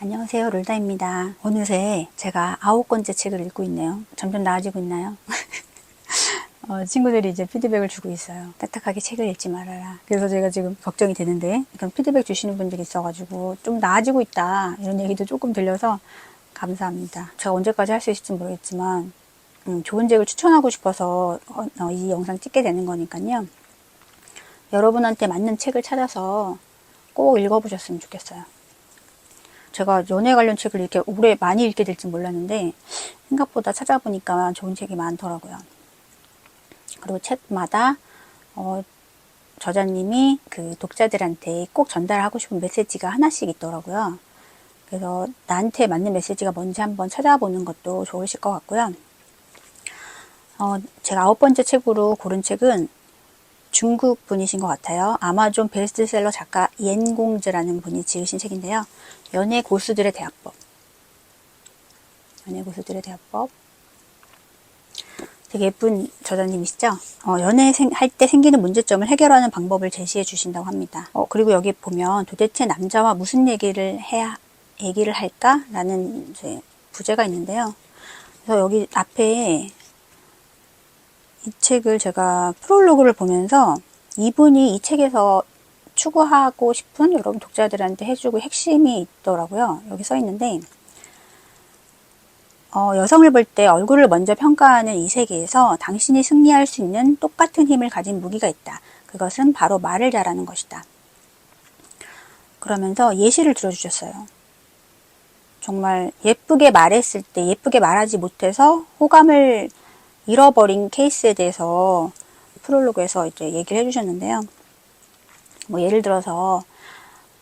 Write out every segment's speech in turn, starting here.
안녕하세요, 롤다입니다. 어느새 제가 9권째 책을 읽고 있네요. 점점 나아지고 있나요? 친구들이 이제 피드백을 주고 있어요. 딱딱하게 책을 읽지 말아라. 그래서 제가 지금 걱정이 되는데, 그럼 피드백 주시는 분들이 있어가지고 좀 나아지고 있다 이런 얘기도 조금 들려서 감사합니다. 제가 언제까지 할 수 있을지 모르겠지만 좋은 책을 추천하고 싶어서 이 영상 찍게 되는 거니까요. 여러분한테 맞는 책을 찾아서 꼭 읽어보셨으면 좋겠어요. 제가 연애 관련 책을 이렇게 오래 많이 읽게 될지 몰랐는데 생각보다 찾아보니까 좋은 책이 많더라고요. 그리고 책마다 저자님이 그 독자들한테 꼭 전달하고 싶은 메시지가 하나씩 있더라고요. 그래서 나한테 맞는 메시지가 뭔지 한번 찾아보는 것도 좋으실 것 같고요. 제가 9번째 책으로 고른 책은 중국 분이신 것 같아요. 아마존 베스트셀러 작가 옌공즈라는 분이 지으신 책인데요. 연애 고수들의 대화법. 연애 고수들의 대화법. 되게 예쁜 저자님이시죠? 연애할 때 생기는 문제점을 해결하는 방법을 제시해 주신다고 합니다. 그리고 여기 보면 도대체 남자와 무슨 얘기를 할까? 라는 이제 부제가 있는데요. 그래서 여기 앞에 이 책을 제가 프롤로그를 보면서 이분이 이 책에서 추구하고 싶은 여러분 독자들한테 해주고 핵심이 있더라고요. 여기 써 있는데 여성을 볼 때 얼굴을 먼저 평가하는 이 세계에서 당신이 승리할 수 있는 똑같은 힘을 가진 무기가 있다. 그것은 바로 말을 잘하는 것이다. 그러면서 예시를 들어주셨어요. 정말 예쁘게 말했을 때 예쁘게 말하지 못해서 호감을 잃어버린 케이스에 대해서 프롤로그에서 이제 얘기를 해주셨는데요. 뭐 예를 들어서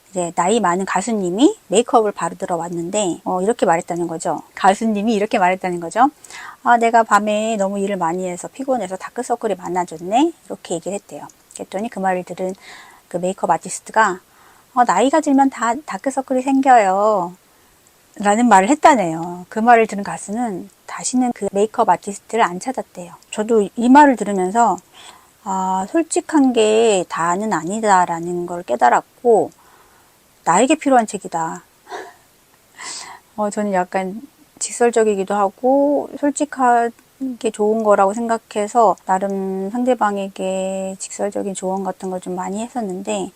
이제 나이 많은 가수님이 메이크업을 바르러 왔는데 이렇게 말했다는 거죠. 가수님이 이렇게 말했다는 거죠. 내가 밤에 너무 일을 많이 해서 피곤해서 다크서클이 많아졌네. 이렇게 얘기를 했대요. 그랬더니 그 말을 들은 그 메이크업 아티스트가 나이가 들면 다 다크서클이 생겨요. 라는 말을 했다네요. 그 말을 들은 가수는 다시는 그 메이크업 아티스트를 안 찾았대요. 저도 이 말을 들으면서 솔직한 게 다는 아니다라는 걸 깨달았고 나에게 필요한 책이다. 저는 약간 직설적이기도 하고 솔직하게 좋은 거라고 생각해서 나름 상대방에게 직설적인 조언 같은 걸 좀 많이 했었는데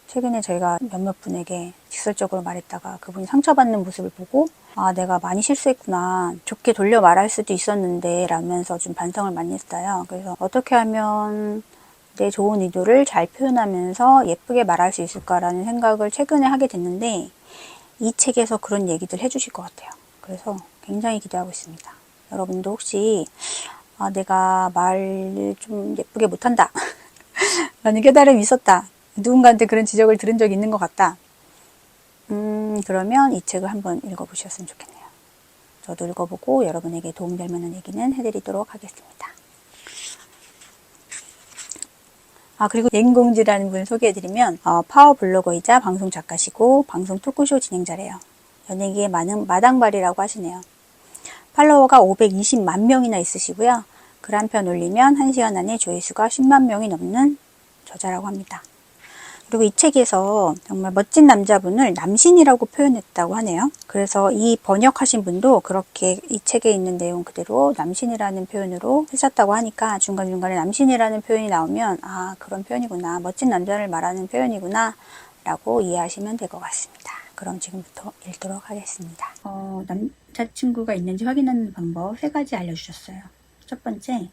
최근에 저희가 몇몇 분에게 직설적으로 말했다가 그분이 상처받는 모습을 보고 내가 많이 실수했구나. 좋게 돌려 말할 수도 있었는데 라면서 좀 반성을 많이 했어요. 그래서 어떻게 하면 내 좋은 의도를 잘 표현하면서 예쁘게 말할 수 있을까라는 생각을 최근에 하게 됐는데 이 책에서 그런 얘기들 해주실 것 같아요. 그래서 굉장히 기대하고 있습니다. 여러분도 혹시 내가 말을 좀 예쁘게 못한다 라는 깨달음이 있었다. 누군가한테 그런 지적을 들은 적이 있는 것 같다. 그러면 이 책을 한번 읽어보셨으면 좋겠네요. 저도 읽어보고 여러분에게 도움될 만한 얘기는 해드리도록 하겠습니다. 그리고 옌공즈라는 분 소개해드리면 파워 블로거이자 방송 작가시고 방송 토크쇼 진행자래요. 연예계의 많은 마당발이라고 하시네요. 팔로워가 520만 명이나 있으시고요. 글 한 편 올리면 1시간 안에 조회수가 10만 명이 넘는 저자라고 합니다. 그리고 이 책에서 정말 멋진 남자분을 남신이라고 표현했다고 하네요. 그래서 이 번역하신 분도 그렇게 이 책에 있는 내용 그대로 남신이라는 표현으로 하셨다고 하니까 중간중간에 남신이라는 표현이 나오면 그런 표현이구나. 멋진 남자를 말하는 표현이구나 라고 이해하시면 될 것 같습니다. 그럼 지금부터 읽도록 하겠습니다. 남자친구가 있는지 확인하는 방법 3가지 알려주셨어요. 첫 번째,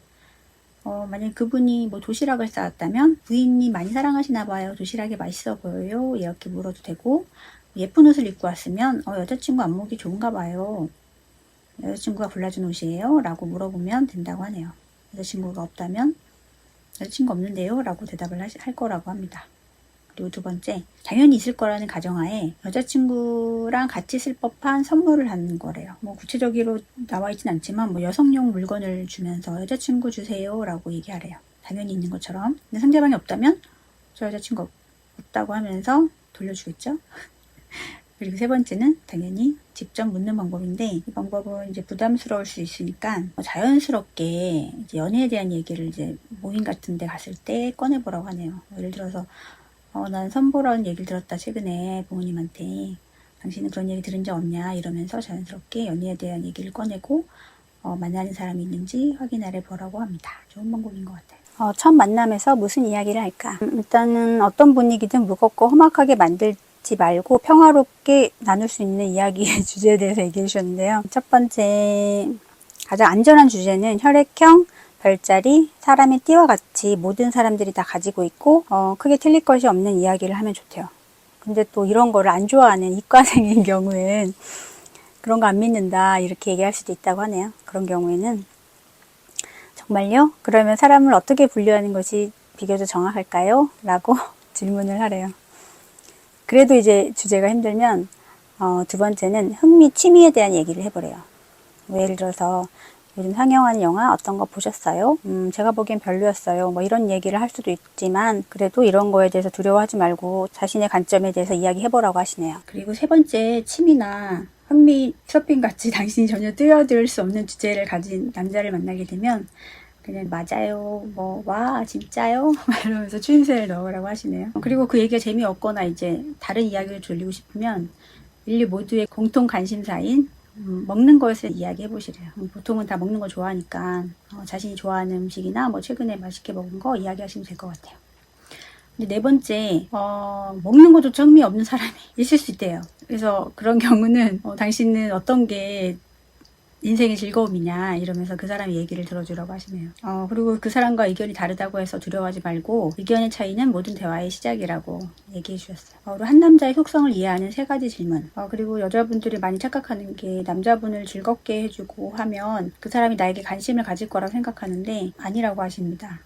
만약에 그분이 도시락을 싸왔다면 부인이 많이 사랑하시나 봐요. 도시락이 맛있어 보여요. 이렇게 물어도 되고, 예쁜 옷을 입고 왔으면 여자친구 안목이 좋은가 봐요. 여자친구가 골라준 옷이에요? 라고 물어보면 된다고 하네요. 여자친구가 없다면 여자친구 없는데요? 라고 대답을 할 거라고 합니다. 그리고 2번째, 당연히 있을 거라는 가정하에 여자친구랑 같이 쓸 법한 선물을 하는 거래요. 구체적으로 나와 있진 않지만 여성용 물건을 주면서 여자친구 주세요 라고 얘기하래요. 당연히 있는 것처럼. 근데 상대방이 없다면 저 여자친구 없다고 하면서 돌려주겠죠. 그리고 3번째는 당연히 직접 묻는 방법인데 이 방법은 이제 부담스러울 수 있으니까 자연스럽게 이제 연애에 대한 얘기를 이제 모임 같은 데 갔을 때 꺼내보라고 하네요. 예를 들어서 난 선보라는 얘기를 들었다 최근에 부모님한테. 당신은 그런 얘기 들은 적 없냐 이러면서 자연스럽게 연애에 대한 얘기를 꺼내고 만나는 사람이 있는지 확인하려 보라고 합니다. 좋은 방법인 것 같아요. 첫 만남에서 무슨 이야기를 할까? 일단은 어떤 분위기든 무겁고 험악하게 만들지 말고 평화롭게 나눌 수 있는 이야기의 주제에 대해서 얘기해 주셨는데요. 첫 번째, 가장 안전한 주제는 혈액형, 별자리, 사람의 띠와 같이 모든 사람들이 다 가지고 있고 크게 틀릴 것이 없는 이야기를 하면 좋대요. 근데 또 이런 거를 안 좋아하는 이과생인 경우엔 그런 거 안 믿는다 이렇게 얘기할 수도 있다고 하네요. 그런 경우에는 정말요? 그러면 사람을 어떻게 분류하는 것이 비교적 정확할까요? 라고 질문을 하래요. 그래도 이제 주제가 힘들면 두 번째는 흥미, 취미에 대한 얘기를 해보래요. 예를 들어서 요즘 상영하는 영화 어떤 거 보셨어요? 제가 보기엔 별로였어요. 뭐 이런 얘기를 할 수도 있지만 그래도 이런 거에 대해서 두려워하지 말고 자신의 관점에 대해서 이야기해보라고 하시네요. 그리고 세 번째, 취미나 흥미, 쇼핑 같이 당신이 전혀 뛰어들 수 없는 주제를 가진 남자를 만나게 되면 그냥 맞아요, 뭐, 와, 진짜요? 이러면서 추임새를 넣으라고 하시네요. 그리고 그 얘기가 재미없거나 이제 다른 이야기를 돌리고 싶으면 인류 모두의 공통 관심사인 먹는 것을 이야기해 보시래요. 보통은 다 먹는 거 좋아하니까 자신이 좋아하는 음식이나 뭐 최근에 맛있게 먹은 거 이야기하시면 될 것 같아요. 근데 네 번째, 먹는 것조차 흥미 없는 사람이 있을 수 있대요. 그래서 그런 경우는 당신은 어떤 게 인생의 즐거움이냐 이러면서 그 사람의 얘기를 들어주라고 하시네요. 그리고 그 사람과 의견이 다르다고 해서 두려워하지 말고 의견의 차이는 모든 대화의 시작이라고 얘기해 주셨어요. 그리고 한 남자의 속성을 이해하는 세 가지 질문. 그리고 여자분들이 많이 착각하는 게 남자분을 즐겁게 해주고 하면 그 사람이 나에게 관심을 가질 거라고 생각하는데 아니라고 하십니다.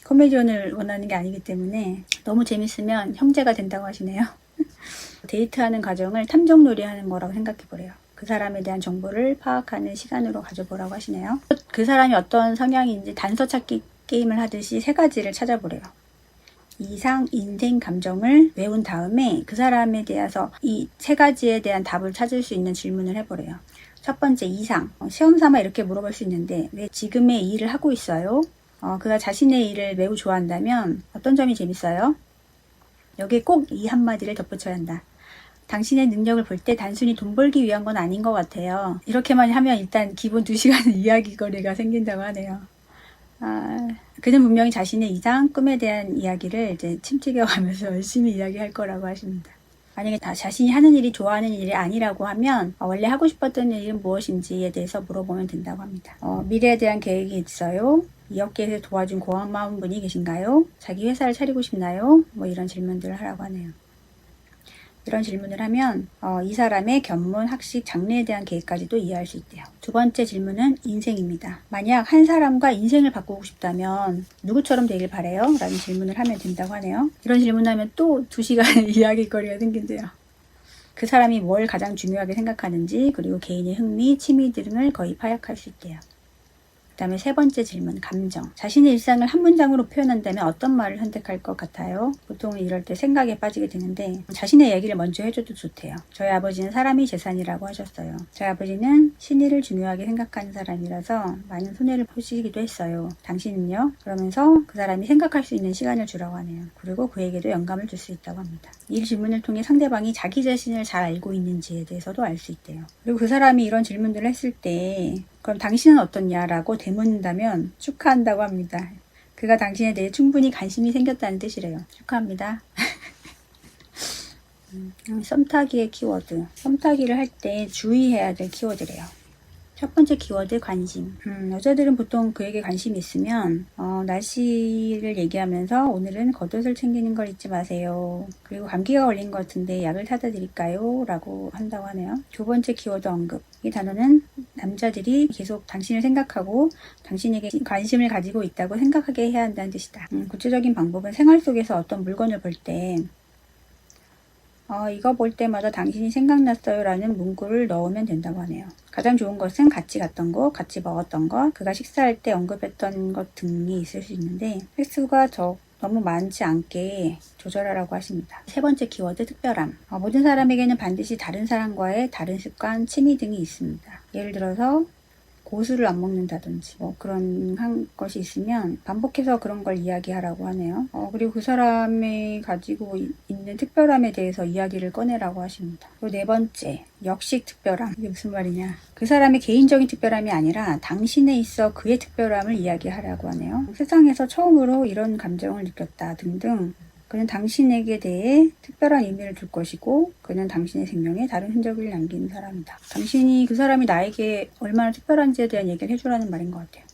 코미디언을 원하는 게 아니기 때문에 너무 재밌으면 형제가 된다고 하시네요. 데이트하는 과정을 탐정놀이 하는 거라고 생각해 보래요. 그 사람에 대한 정보를 파악하는 시간으로 가져보라고 하시네요. 그 사람이 어떤 성향인지 단서 찾기 게임을 하듯이 세 가지를 찾아보래요. 이상, 인생, 감정을 외운 다음에 그 사람에 대해서 이 세 가지에 대한 답을 찾을 수 있는 질문을 해보래요. 첫 번째, 이상. 시험 삼아 이렇게 물어볼 수 있는데 왜 지금의 이 일을 하고 있어요? 그가 자신의 일을 매우 좋아한다면 어떤 점이 재밌어요? 여기에 꼭 이 한마디를 덧붙여야 한다. 당신의 능력을 볼 때 단순히 돈 벌기 위한 건 아닌 것 같아요. 이렇게만 하면 일단 기본 2시간은 이야기거리가 생긴다고 하네요. 그는 분명히 자신의 이상, 꿈에 대한 이야기를 이제 침튀겨가면서 열심히 이야기할 거라고 하십니다. 만약에 자신이 하는 일이 좋아하는 일이 아니라고 하면 원래 하고 싶었던 일은 무엇인지에 대해서 물어보면 된다고 합니다. 미래에 대한 계획이 있어요? 이 업계에서 도와준 고마운 분이 계신가요? 자기 회사를 차리고 싶나요? 뭐 이런 질문들을 하라고 하네요. 이런 질문을 하면 이 사람의 견문, 학식, 장래에 대한 계획까지도 이해할 수 있대요. 두 번째 질문은 인생입니다. 만약 한 사람과 인생을 바꾸고 싶다면 누구처럼 되길 바래요? 라는 질문을 하면 된다고 하네요. 이런 질문하면 또 2시간의 이야기거리가 생긴대요. 그 사람이 뭘 가장 중요하게 생각하는지 그리고 개인의 흥미, 취미 등을 거의 파악할 수 있대요. 그 다음에 세 번째 질문, 감정. 자신의 일상을 한 문장으로 표현한다면 어떤 말을 선택할 것 같아요? 보통은 이럴 때 생각에 빠지게 되는데 자신의 얘기를 먼저 해줘도 좋대요. 저희 아버지는 사람이 재산이라고 하셨어요. 저희 아버지는 신의를 중요하게 생각하는 사람이라서 많은 손해를 보시기도 했어요. 당신은요? 그러면서 그 사람이 생각할 수 있는 시간을 주라고 하네요. 그리고 그에게도 영감을 줄 수 있다고 합니다. 이 질문을 통해 상대방이 자기 자신을 잘 알고 있는지에 대해서도 알 수 있대요. 그리고 그 사람이 이런 질문들을 했을 때 그럼 당신은 어떻냐라고 되묻는다면 축하한다고 합니다. 그가 당신에 대해 충분히 관심이 생겼다는 뜻이래요. 축하합니다. 썸타기의 키워드. 썸타기를 할 때 주의해야 될 키워드래요. 첫 번째 키워드, 관심. 여자들은 보통 그에게 관심이 있으면 날씨를 얘기하면서 오늘은 겉옷을 챙기는 걸 잊지 마세요. 그리고 감기가 걸린 것 같은데 약을 사다 드릴까요? 라고 한다고 하네요. 두 번째 키워드, 언급. 이 단어는 남자들이 계속 당신을 생각하고 당신에게 관심을 가지고 있다고 생각하게 해야 한다는 뜻이다. 구체적인 방법은 생활 속에서 어떤 물건을 볼 때 이거 볼 때마다 당신이 생각났어요 라는 문구를 넣으면 된다고 하네요. 가장 좋은 것은 같이 갔던 것, 같이 먹었던 것, 그가 식사할 때 언급했던 것 등이 있을 수 있는데 횟수가 너무 많지 않게 조절하라고 하십니다. 세 번째 키워드, 특별함. 모든 사람에게는 반드시 다른 사람과의 다른 습관, 취미 등이 있습니다. 예를 들어서 고수를 안 먹는다든지 뭐 그런 것이 있으면 반복해서 그런 걸 이야기하라고 하네요. 그리고 그 사람이 가지고 있는 특별함에 대해서 이야기를 꺼내라고 하십니다. 그리고 네 번째, 역식 특별함. 이게 무슨 말이냐? 그 사람의 개인적인 특별함이 아니라 당신에 있어 그의 특별함을 이야기하라고 하네요. 세상에서 처음으로 이런 감정을 느꼈다 등등. 그는 당신에게 대해 특별한 의미를 둘 것이고 그는 당신의 생명에 다른 흔적을 남기는 사람이다. 당신이 그 사람이 나에게 얼마나 특별한지에 대한 얘기를 해주라는 말인 것 같아요.